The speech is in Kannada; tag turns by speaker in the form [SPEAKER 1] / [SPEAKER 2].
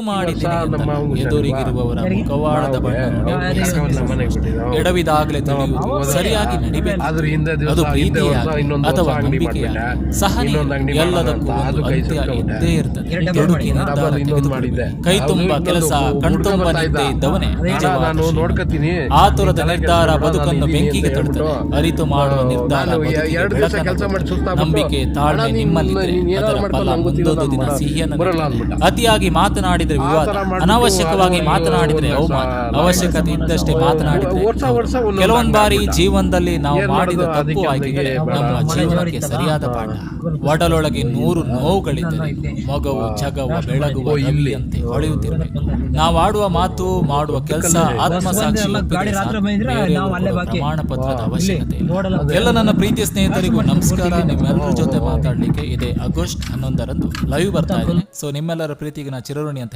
[SPEAKER 1] ಮಾಡಿದ್ದೇನೆ ಎಂದಲ್ಲ, ಎದುರಿಗಿರುವವರ ಮುಖವಾಡದ ಬಣ್ಣ ಎಡವಿದಾಗಲೇ ತಿಳಿಯುವುದು, ಸರಿಯಾಗಿ ನಡಿಬೇಕು. ಅದು ಪ್ರೀತಿಯಾಗಿ ಅಥವಾ ನಂಬಿಕೆಯಾಗಿ, ಸಹನೆ, ಎಲ್ಲದಕ್ಕೂ ಒಂದು ಅಂತ್ಯ ಇದ್ದೇ ಇರ್ತದೆ. ದುಡುಕಿ ನಿರ್ಧಾರ ತೆಗೆದುಕೊಳ್ಳಬೇಕು. ಕೈ ತುಂಬ ಕೆಲಸ, ಕಣ್ತುಂಬ ನಿದ್ದೆ ಇದ್ದವನೇ ನಿಜವಾದ ಆತುರದ ನಿರ್ಧಾರ ಬದುಕನ್ನು ಬೆಂಕಿಗೆ ತಳ್ಳುತ್ತದೆ. ಅರಿತು ಮಾಡುವ ನಿರ್ಧಾರ ನಂಬಿಕೆ, ತಾಳ್ಮೆ ನಿಮ್ಮಲ್ಲಿದ್ದರೆ ಅದರ ಫಲ ಮುಂದೊಂದು ದಿನ ಸಿಹಿಯನ್ನು. ಅತಿಯಾಗಿ ಮಾತನಾಡಿದರೆ ವಿವಾದ, ಅನಾವಶ್ಯಕವಾಗಿ ಮಾತನಾಡಿದರೆ ಅವಮಾನ, ಅವಶ್ಯಕತೆ ಇದ್ದಷ್ಟೇ ಮಾತನಾಡಿದರೆ. ಕೆಲವೊಂದು ಬಾರಿ ಜೀವನದಲ್ಲಿ ನಾವು ಮಾಡಿದ ತಪ್ಪು ಆಯ್ಕೆಗಳೇ ನಮ್ಮ ಜೀವನಕ್ಕೆ ಸರಿಯಾದ ಪಾಠ. ಒಡಲೊಳಗೆ 100 ನೋವುಗಳಿದ್ದರೆ ಮಗವು ಜಗವ ಬೆಳಗುವ ರವಿಯಂತೆ ಹೊಳೆಯುತ್ತಿರಬೇಕು. ನಾವು ಆಡುವ ಮಾತು, ಮಾಡುವ ಕೆಲಸ ಆತ್ಮಸಾಕ್ಷಿ ಪ್ರಮಾಣ ಪತ್ರದ ಅವಶ್ಯಕತೆ ಇಲ್ಲ. ಎಲ್ಲ ನನ್ನ ಪ್ರೀತಿಯ ಸ್ನೇಹಿತರಿಗೂ ನಮಸ್ಕಾರ. ನಿಮ್ಮೆಲ್ಲರ ಜೊತೆ ಮಾತಾಡ್ಲಿಕ್ಕೆ ಇದೆ ಆಗಸ್ಟ್ 11ರಂದು ಲೈವ್ ಬರ್ತಾ ಇದ್ದೇನೆ. ಸೊ ನಿಮ್ಮೆಲ್ಲರ ಪ್ರೀತಿಗೆ ನಾ ಚಿರಋಣಿ ಅಂತ